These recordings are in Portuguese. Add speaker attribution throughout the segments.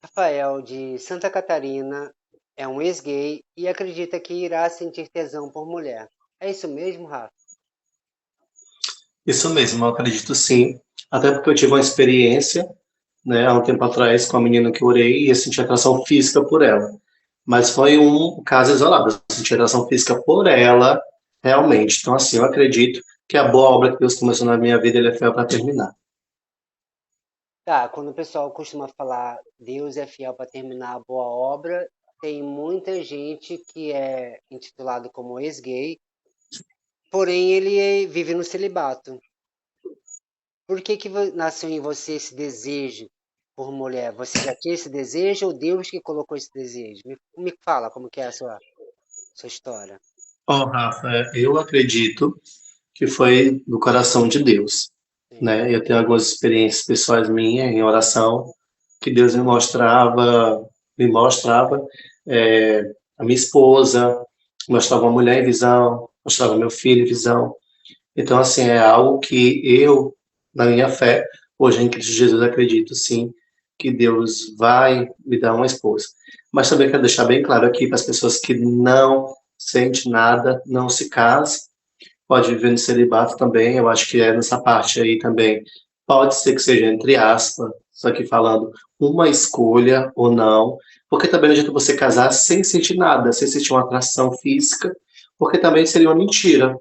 Speaker 1: Rafael, de Santa Catarina, é um ex-gay e acredita que irá sentir tesão por mulher. É isso mesmo, Rafa?
Speaker 2: Isso mesmo, eu acredito sim. Até porque eu tive uma experiência, né, há um tempo atrás com a menina que eu orei e eu senti atração física por ela. Mas foi um caso isolado. Eu senti atração física por ela, realmente. Então, assim, eu acredito que a boa obra que Deus começou na minha vida, ele é fiel para terminar.
Speaker 1: Tá, quando o pessoal costuma falar Deus é fiel para terminar a boa obra, tem muita gente que é intitulado como ex-gay, porém vive no celibato. Por que que nasceu em você esse desejo por mulher? Você já tinha esse desejo ou Deus que colocou esse desejo? Me fala como que é a sua história.
Speaker 2: Ó, Rafa, eu acredito que foi do coração de Deus,
Speaker 1: Sim.
Speaker 2: né? Eu tenho algumas experiências pessoais minhas em oração que Deus me mostrava a minha esposa, mostrava uma mulher em visão, mostrava meu filho em visão. Então, assim, é algo que eu, na minha fé, hoje em Cristo Jesus, acredito sim que Deus vai me dar uma esposa. Mas também quero deixar bem claro aqui para as pessoas que não sentem nada, não se casem, pode viver no celibato também, eu acho que é nessa parte aí também. Pode ser que seja entre aspas, só que falando uma escolha ou não, porque também não adianta você casar sem sentir nada, sem sentir uma atração física, porque também seria uma mentira,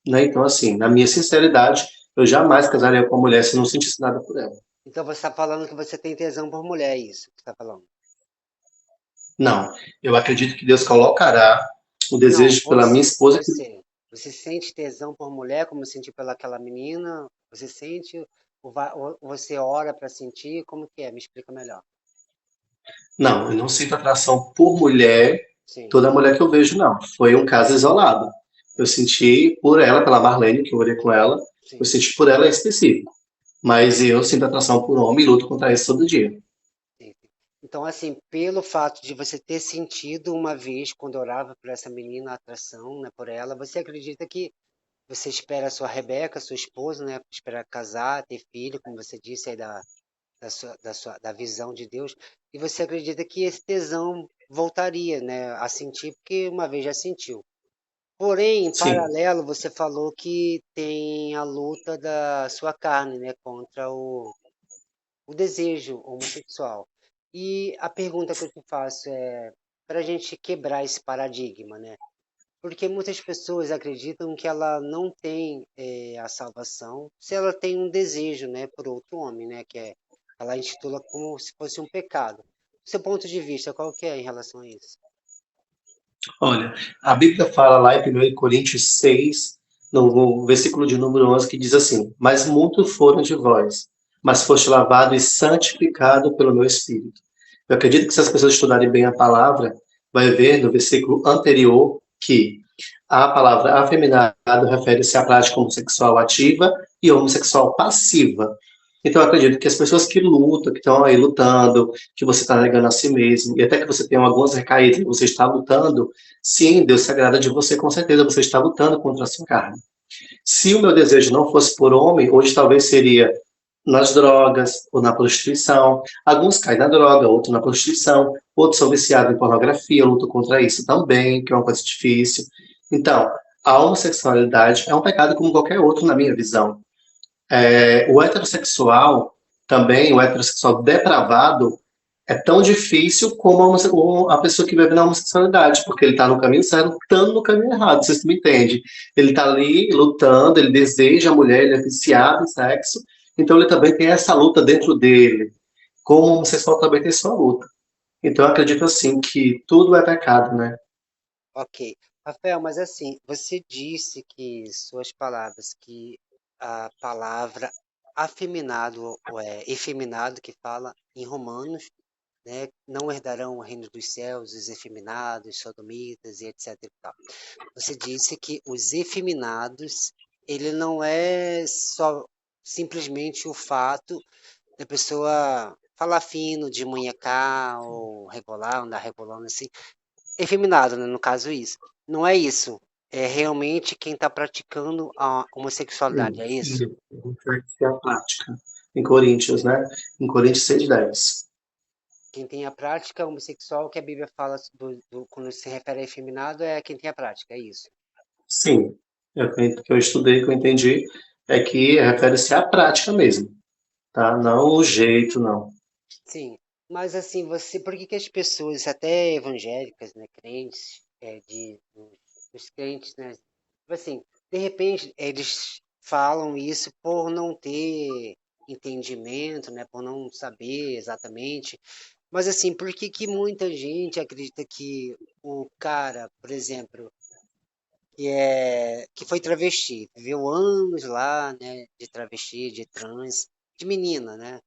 Speaker 2: né? Então, assim, na minha sinceridade, eu jamais casaria com uma mulher se não sentisse nada por ela.
Speaker 1: Então você está falando que você tem tesão por mulher, é isso que você está falando?
Speaker 2: Não, eu acredito que Deus colocará o
Speaker 1: Não,
Speaker 2: desejo pela minha esposa.
Speaker 1: você sente tesão por mulher, como sentiu pelaquela menina? Você sente, ou você ora para sentir? Como que é? Me explica melhor.
Speaker 2: Não, eu não sinto atração por mulher,
Speaker 1: Sim,
Speaker 2: toda mulher que eu vejo, não. Foi um caso isolado. Eu senti por ela, pela Marlene, que eu orei com ela, eu
Speaker 1: sim.
Speaker 2: senti por ela em específico. Mas eu sinto atração por homem e luto contra isso todo dia.
Speaker 1: Sim. Então, assim, pelo fato de você ter sentido uma vez, quando orava por essa menina, a atração, né, por ela, você acredita que você espera a sua Rebeca, sua esposa, né, espera casar, ter filho, como você disse aí da visão de Deus, e você acredita que esse tesão voltaria, né, a sentir, porque uma vez já sentiu. Porém, em
Speaker 2: Sim,
Speaker 1: paralelo, você falou que tem a luta da sua carne, né, contra o desejo homossexual. E a pergunta que eu te faço é para a gente quebrar esse paradigma, né? Porque muitas pessoas acreditam que ela não tem a salvação se ela tem um desejo, né, por outro homem, né? Ela intitula como se fosse um pecado. Do seu ponto de vista, qual que é em relação a isso?
Speaker 2: olha, a Bíblia fala lá em 1 Coríntios 6, no versículo de número 11, que diz assim: Mas muitos foram de vós, mas foste lavado e santificado pelo meu Espírito. Eu acredito que se as pessoas estudarem bem a palavra, vai ver no versículo anterior que a palavra afeminado refere-se à prática homossexual ativa e homossexual passiva. Então, eu acredito que as pessoas que lutam, que estão aí lutando, que você está negando a si mesmo, e até que você tem algumas recaídas, e você está lutando, sim, Deus se agrada de você, com certeza, você está lutando contra a sua carne. Se o meu desejo não fosse por homem, hoje talvez seria nas drogas ou na prostituição. Alguns caem na droga, outros na prostituição, outros são viciados em pornografia, eu luto contra isso também, que é uma coisa difícil. Então, a homossexualidade é um pecado como qualquer outro, na minha visão. O heterossexual, também, o heterossexual depravado, é tão difícil como a pessoa que vive na homossexualidade, porque ele está no caminho certo, lutando no caminho errado, vocês me entendem. Ele está ali lutando, ele deseja a mulher, ele é viciado em sexo, então ele também tem essa luta dentro dele. Como o homossexual também tem sua luta. Então eu acredito assim que tudo é pecado, né?
Speaker 1: Ok. Rafael, mas assim, você disse que suas palavras, que a palavra afeminado ou efeminado que fala em Romanos, né, não herdarão o reino dos céus, os efeminados, sodomitas e etc e tal. Você disse que os efeminados, ele não é só simplesmente o fato da pessoa falar fino, de munhecar ou rebolar, andar rebolando assim. Efeminado, né, no caso isso. Não é isso. É realmente quem está praticando a homossexualidade, é isso?
Speaker 2: Em a prática. Em Coríntios, né? Em Coríntios 6:10.
Speaker 1: Quem tem a prática homossexual, que a Bíblia fala quando se refere a efeminado, é quem tem a prática, é isso.
Speaker 2: Sim, que eu estudei, que eu entendi, é que refere-se à prática mesmo, tá? Não o jeito, não.
Speaker 1: Sim, mas assim, por que que as pessoas, até evangélicas, né, crentes, os crentes, né, tipo assim, de repente eles falam isso por não ter entendimento, né, por não saber exatamente, mas assim, por que que muita gente acredita que o cara, por exemplo, que foi travesti, viveu anos lá, né, de travesti, de trans, de menina, né?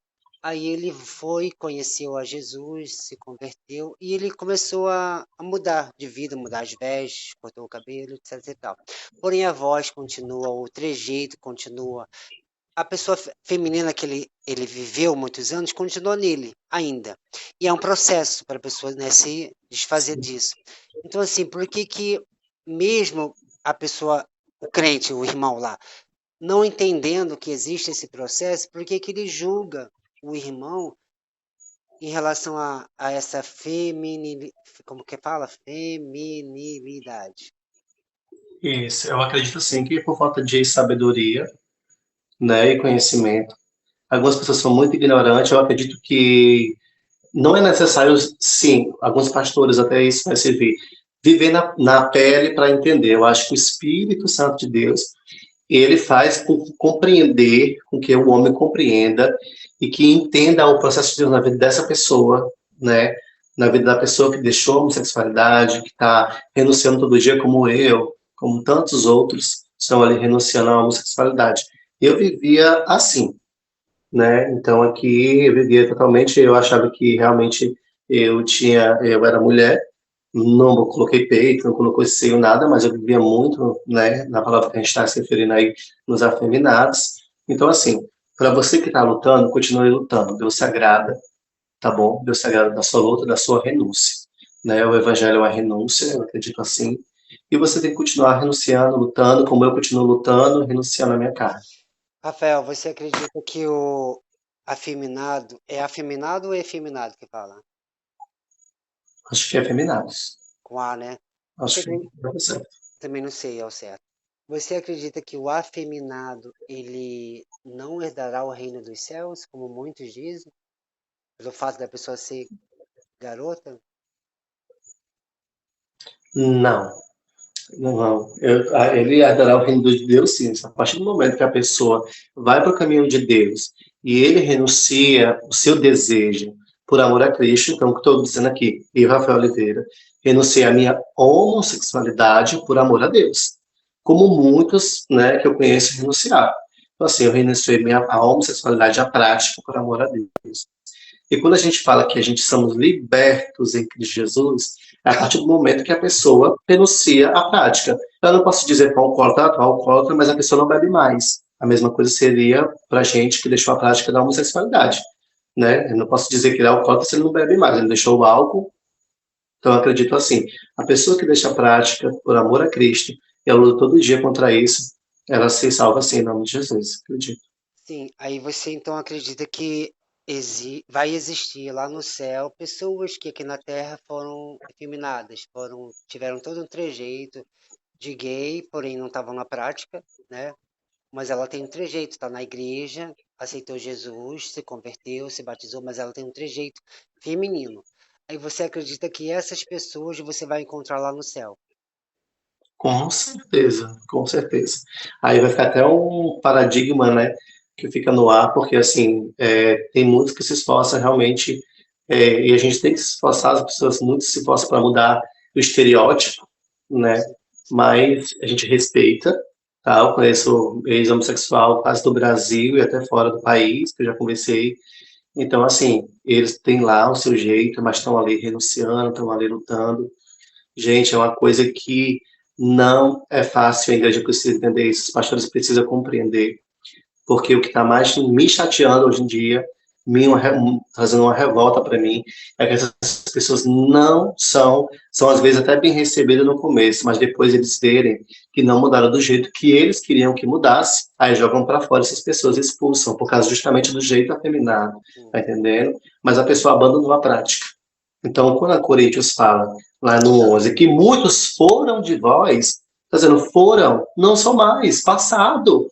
Speaker 1: Aí ele foi, conheceu a Jesus, se converteu e ele começou a mudar de vida, mudar as vestes, cortou o cabelo, etc e tal. Porém a voz continua, o trejeito continua. A pessoa feminina que ele viveu muitos anos continua nele ainda. E é um processo para a pessoa, né, se desfazer
Speaker 2: Sim.
Speaker 1: disso. Então, assim, por que que mesmo a pessoa, o crente, o irmão lá, não entendendo que existe esse processo, por que que ele julga o irmão em relação a essa como que fala? Feminilidade.
Speaker 2: Isso, eu acredito assim que por falta de sabedoria, né, e conhecimento, algumas pessoas são muito ignorantes. Eu acredito que não é necessário, sim, alguns pastores até isso vai servir, viver na pele para entender. Eu acho que o Espírito Santo de Deus, ele faz por compreender, com que o homem compreenda e que entenda o processo de Deus na vida dessa pessoa, né? Na vida da pessoa que deixou a homossexualidade, que está renunciando todo dia, como eu, como tantos outros, estão ali renunciando à homossexualidade. Eu vivia assim, né? Então aqui eu vivia totalmente, eu achava que realmente eu era mulher, não coloquei peito, não colocou seio, nada, mas eu vivia muito, né, na palavra que a gente está se referindo aí, nos afeminados. Então, assim, para você que está lutando, continue lutando. Deus se agrada, tá bom? Deus se agrada da sua luta, da sua renúncia. Né? O evangelho é uma renúncia, eu acredito assim. E você tem que continuar renunciando, lutando, como eu continuo lutando, renunciando à minha carne.
Speaker 1: Rafael, você acredita que o afeminado ou efeminado que fala?
Speaker 2: Acho que é afeminados.
Speaker 1: Com A, né? Você
Speaker 2: Acho que
Speaker 1: acredita,
Speaker 2: é certo.
Speaker 1: também não sei ao certo. Você acredita que o afeminado, ele não herdará o reino dos céus, como muitos dizem, pelo fato da pessoa ser garota?
Speaker 2: Não, não. Ele herdará o reino de Deus, sim. A partir do momento que a pessoa vai para o caminho de Deus e ele renuncia o seu desejo por amor a Cristo, então, o que estou dizendo aqui, eu, Rafael Oliveira, renunciei a minha homossexualidade por amor a Deus. Como muitos, né, que eu conheço renunciaram. Então, assim, eu renunciei a homossexualidade à prática por amor a Deus. E quando a gente fala que a gente somos libertos em Cristo Jesus, é a partir do momento que a pessoa renuncia à prática. Eu não posso dizer para o alcoólatra, mas a pessoa não bebe mais. A mesma coisa seria para a gente que deixou a prática da homossexualidade. Né? Eu não posso dizer que ele é alcoólatra se ele não bebe mais. Ele deixou o álcool. Então, eu acredito assim: a pessoa que deixa a prática por amor a Cristo, e ela luta todo dia contra isso, ela se salva assim, em nome de Jesus. Acredito.
Speaker 1: Sim, aí você então acredita que vai existir lá no céu pessoas que aqui na Terra foram efeminadas, tiveram todo um trejeito de gay, porém não estavam na prática, né? Mas ela tem um trejeito, está na igreja, aceitou Jesus, se converteu, se batizou, mas ela tem um trejeito feminino. Aí você acredita que essas pessoas você vai encontrar lá no céu?
Speaker 2: Com certeza, com certeza. Aí vai ficar até um paradigma, né, que fica no ar, porque, assim, tem muitos que se esforçam realmente, e a gente tem que se esforçar, as pessoas muito se esforçam para mudar o estereótipo, né, mas a gente respeita, tá? Eu conheço ex-homossexual quase do Brasil e até fora do país, que eu já conversei. Então, assim, eles têm lá o seu jeito, mas estão ali renunciando, estão ali lutando. Gente, é uma coisa que não é fácil, a igreja precisa entender isso, os pastores precisam compreender, porque o que está mais me chateando hoje em dia trazendo uma revolta para mim, é que essas pessoas não são às vezes até bem recebidas no começo, mas depois eles verem que não mudaram do jeito que eles queriam que mudasse, aí jogam para fora essas pessoas, expulsam, por causa justamente do jeito afeminado, tá entendendo? Mas a pessoa abandonou a prática. Então, quando a Coríntios fala lá no 11 que muitos foram de vós, está dizendo foram, não são mais, passado.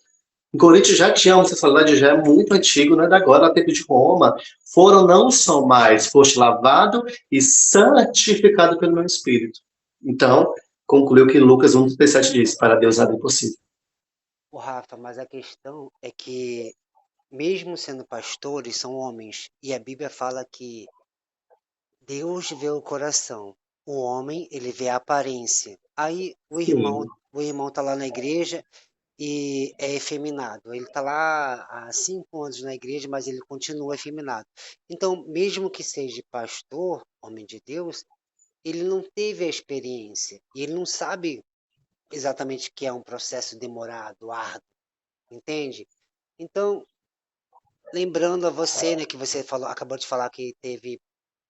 Speaker 2: Em Coríntios já tinha uma sexualidade, já é muito antigo, não é da agora, no tempo de Roma. Foram, não são mais, foste lavado e santificado pelo meu Espírito. Então, concluiu que Lucas 1,37 diz, para Deus nada é impossível.
Speaker 1: O Rafa, mas a questão é que, mesmo sendo pastores, são homens. E a Bíblia fala que Deus vê o coração. O homem, ele vê a aparência. Aí
Speaker 2: Sim,
Speaker 1: o irmão tá lá na igreja e é efeminado. Ele tá lá há 5 anos na igreja, mas ele continua efeminado. Então, mesmo que seja pastor, homem de Deus, ele não teve a experiência. E ele não sabe exatamente que é um processo demorado, árduo, entende? Então, lembrando a você, né, que você falou, acabou de falar que teve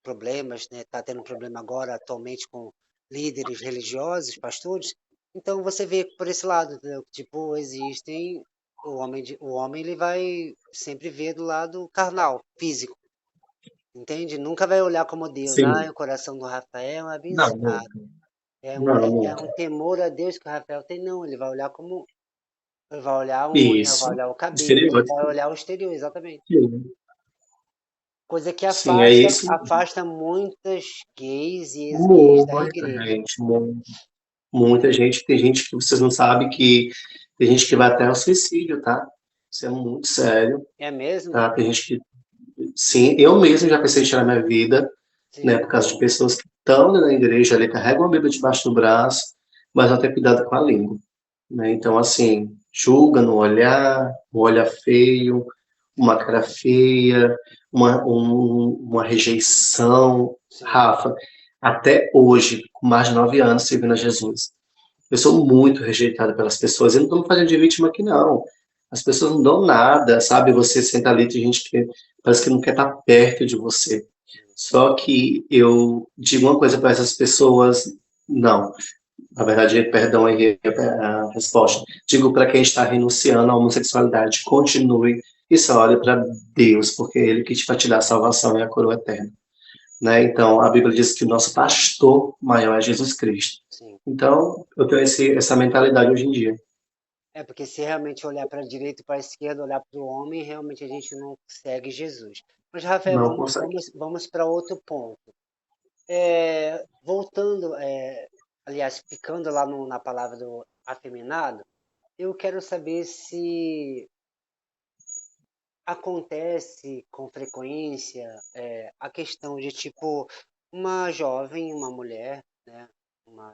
Speaker 1: problemas, né, está tendo problema agora atualmente com líderes religiosos, pastores. Então você vê por esse lado, entendeu? Tipo, existem o homem ele vai sempre ver do lado carnal, físico, entende? Nunca vai olhar como Deus. Ah,
Speaker 2: sim.
Speaker 1: o coração do Rafael é
Speaker 2: Não,
Speaker 1: abençoado.
Speaker 2: nunca.
Speaker 1: É um,
Speaker 2: Não,
Speaker 1: é, é
Speaker 2: nunca.
Speaker 1: um temor a Deus que o Rafael tem, não. Ele vai olhar como. Ele vai olhar a unha, vai
Speaker 2: Isso.
Speaker 1: olhar o cabelo, vai
Speaker 2: Estereótipo.
Speaker 1: olhar o exterior, exatamente.
Speaker 2: Sim,
Speaker 1: Coisa que
Speaker 2: sim, é isso.
Speaker 1: afasta muitas gays e ex-gays da
Speaker 2: Muita
Speaker 1: igreja.
Speaker 2: gente, muita gente. Tem gente que vocês não sabem que tem gente que vai até ao suicídio, tá? Isso é muito sério,
Speaker 1: É mesmo?
Speaker 2: tá? Tem gente que, sim, eu mesmo já pensei em tirar minha vida, né?
Speaker 1: Sim.
Speaker 2: Por causa de pessoas que estão na igreja ali, carregam a Bíblia debaixo do braço, mas não tem cuidado com a língua, né? Então, assim, julga no olhar, um olhar feio, uma cara feia, uma rejeição.
Speaker 1: Sim.
Speaker 2: Rafa, até hoje, com mais de 9 anos servindo a Jesus, eu sou muito rejeitado pelas pessoas. Eu não estou me fazendo de vítima aqui, não. As pessoas não dão nada, sabe? Você senta ali, tem gente que parece que não quer estar perto de você. Só que eu digo uma coisa para essas pessoas, não. Na verdade, perdão aí a resposta. Digo para quem está renunciando à homossexualidade, continue e só olhe para Deus, porque é Ele que vai te dar a salvação e a coroa eterna. Né? Então, a Bíblia diz que o nosso pastor maior é Jesus Cristo.
Speaker 1: Sim.
Speaker 2: Então, eu tenho essa mentalidade hoje em dia.
Speaker 1: É porque se realmente olhar para a direita e para a esquerda, olhar para o homem, realmente a gente não segue Jesus. Mas, Rafael,
Speaker 2: Não consegue.
Speaker 1: vamos para outro ponto. Voltando, aliás, ficando lá na palavra do afeminado, eu quero saber se acontece com frequência a questão de, tipo, uma jovem, uma mulher, né, uma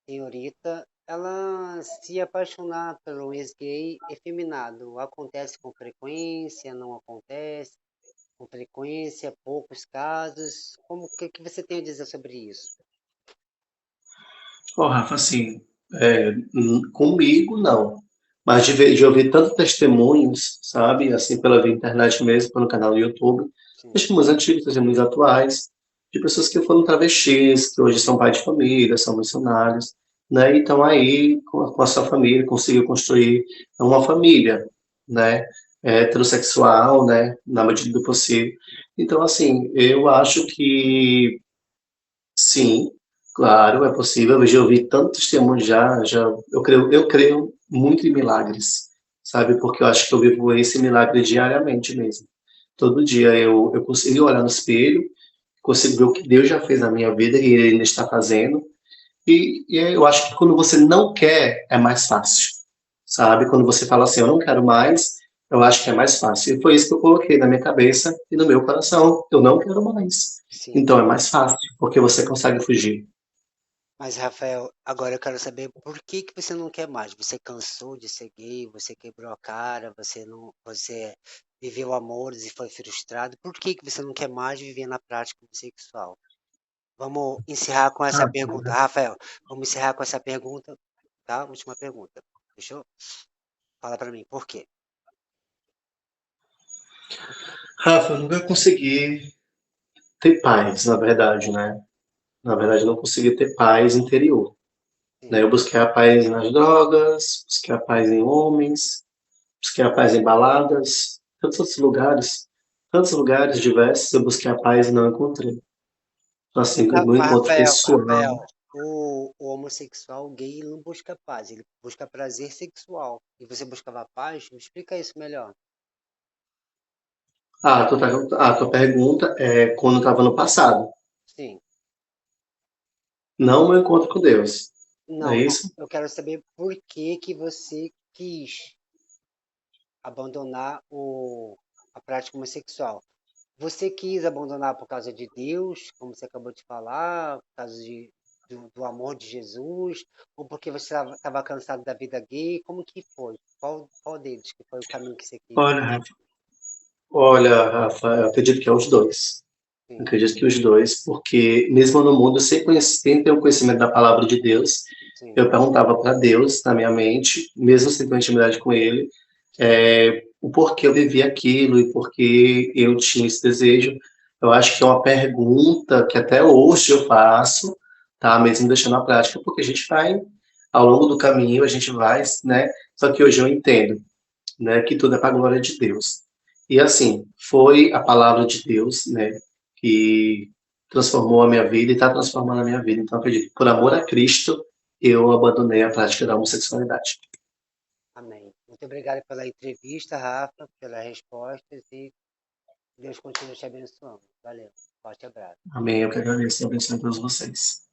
Speaker 1: senhorita, ela se apaixonar pelo ex-gay efeminado. Acontece com frequência, não acontece com frequência, poucos casos. Como que você tem a dizer sobre isso?
Speaker 2: Ó, Rafa, assim, comigo não. Mas de ouvir tantos testemunhos, sabe, assim, pela via internet mesmo, pelo canal do YouTube,
Speaker 1: Sim,
Speaker 2: testemunhos antigos, testemunhos atuais, de pessoas que foram travestis, que hoje são pais de família, são missionários, né, e estão aí com a sua família, conseguiu construir uma família, né, heterossexual, né, na medida do possível. Então, assim, eu acho que sim, claro, é possível. Eu já ouvi tantos testemunhos eu creio muito em milagres, sabe? Porque eu acho que eu vivo esse milagre diariamente mesmo. Todo dia eu consigo olhar no espelho, consigo ver o que Deus já fez na minha vida e Ele ainda está fazendo. E eu acho que quando você não quer, é mais fácil, sabe? Quando você fala assim, eu não quero mais, eu acho que é mais fácil. E foi isso que eu coloquei na minha cabeça e no meu coração. Eu não quero mais.
Speaker 1: sim.
Speaker 2: Então é mais fácil, porque você consegue fugir.
Speaker 1: Mas, Rafael, agora eu quero saber por que que você não quer mais? Você cansou de ser gay? Você quebrou a cara? Você viveu amores e foi frustrado? Por que que você não quer mais viver na prática sexual? Vamos encerrar com essa
Speaker 2: Ah,
Speaker 1: pergunta. Rafael, vamos encerrar com essa pergunta, tá? Última pergunta. Fechou? Fala pra mim, por quê?
Speaker 2: Rafa, eu nunca consegui ter paz, na verdade, né? Na verdade, eu não consegui ter paz interior. Né?
Speaker 1: Sim.
Speaker 2: Eu busquei a paz nas drogas, busquei a paz em homens, busquei a paz em baladas, tantos lugares diversos, eu busquei a paz e não encontrei. Então, assim,
Speaker 1: Mas,
Speaker 2: o meu
Speaker 1: mas,
Speaker 2: encontro
Speaker 1: Rafael,
Speaker 2: pessoal.
Speaker 1: Rafael, o homossexual gay ele não busca paz, ele busca prazer sexual. E você buscava paz? Me explica isso melhor.
Speaker 2: A tua pergunta é quando eu estava no passado,
Speaker 1: Sim.
Speaker 2: não o meu encontro com Deus. É
Speaker 1: Não,
Speaker 2: isso?
Speaker 1: eu quero saber por que que você quis abandonar a prática homossexual. Você quis abandonar por causa de Deus, como você acabou de falar, por causa do amor de Jesus, ou porque você estava cansado da vida gay? Como que foi? Qual deles que foi o caminho que você quis?
Speaker 2: Olha, Rafa, olha, Rafa, eu acredito que é os dois. Eu
Speaker 1: Sim,
Speaker 2: acredito que os dois, porque mesmo no mundo, sem ter o conhecimento da palavra de Deus,
Speaker 1: sim,
Speaker 2: eu perguntava para Deus, na minha mente, mesmo sem ter uma intimidade com Ele,
Speaker 1: sim.
Speaker 2: o porquê eu vivia aquilo e porquê eu tinha esse desejo. Eu acho que é uma pergunta que até hoje eu faço, tá? Mesmo deixando a prática, porque a gente vai, ao longo do caminho, a gente vai, né? Só que hoje eu entendo, né, que tudo é para a glória de Deus. E assim, foi a palavra de Deus, né, que transformou a minha vida e está transformando a minha vida. Então, acredito que por amor a Cristo, eu abandonei a prática da homossexualidade.
Speaker 1: Amém. Muito obrigado pela entrevista, Rafa, pelas respostas e Deus continue te abençoando. Valeu. Forte abraço.
Speaker 2: Amém. Eu que agradeço e abençoe a todos vocês.